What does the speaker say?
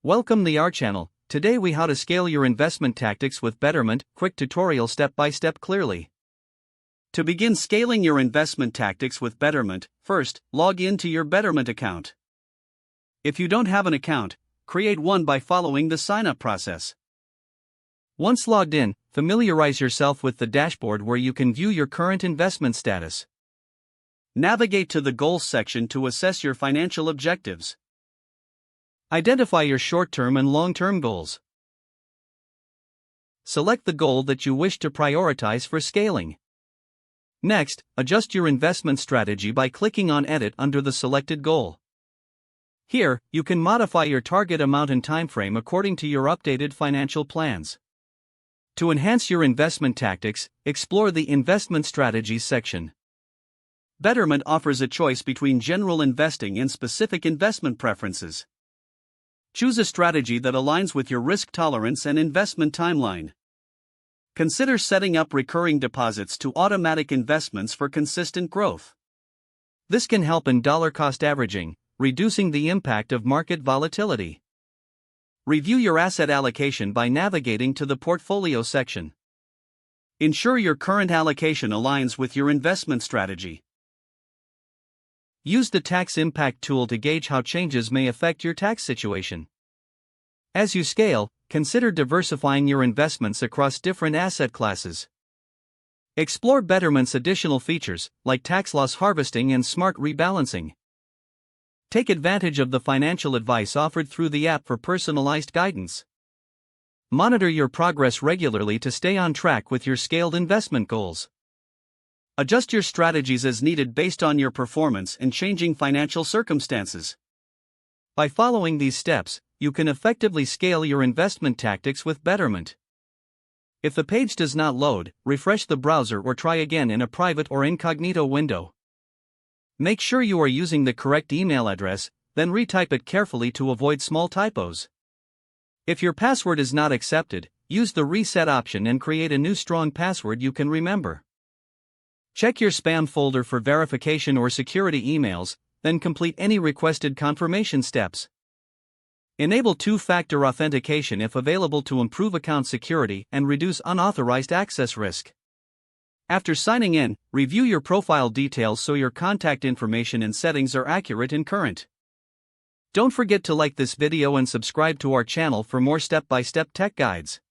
Welcome to our channel. Today we how to scale your investment tactics with Betterment, quick tutorial step by step clearly. To begin scaling your investment tactics with Betterment, first, log in to your Betterment account. If you don't have an account, create one by following the sign-up process. Once logged in, familiarize yourself with the dashboard where you can view your current investment status. Navigate to the Goals section to assess your financial objectives. Identify your short-term and long-term goals. Select the goal that you wish to prioritize for scaling. Next, adjust your investment strategy by clicking on Edit under the selected goal. Here, you can modify your target amount and timeframe according to your updated financial plans. To enhance your investment tactics, explore the Investment Strategies section. Betterment offers a choice between general investing and specific investment preferences. Choose a strategy that aligns with your risk tolerance and investment timeline. Consider setting up recurring deposits to automatic investments for consistent growth. This can help in dollar cost averaging, reducing the impact of market volatility. Review your asset allocation by navigating to the Portfolio section. Ensure your current allocation aligns with your investment strategy. Use the Tax Impact tool to gauge how changes may affect your tax situation. As you scale, consider diversifying your investments across different asset classes. Explore Betterment's additional features, like tax loss harvesting and smart rebalancing. Take advantage of the financial advice offered through the app for personalized guidance. Monitor your progress regularly to stay on track with your scaled investment goals. Adjust your strategies as needed based on your performance and changing financial circumstances. By following these steps, you can effectively scale your investment tactics with Betterment. If the page does not load, refresh the browser or try again in a private or incognito window. Make sure you are using the correct email address, then retype it carefully to avoid small typos. If your password is not accepted, use the reset option and create a new strong password you can remember. Check your spam folder for verification or security emails, then complete any requested confirmation steps. Enable two-factor authentication if available to improve account security and reduce unauthorized access risk. After signing in, review your profile details so your contact information and settings are accurate and current. Don't forget to like this video and subscribe to our channel for more step-by-step tech guides.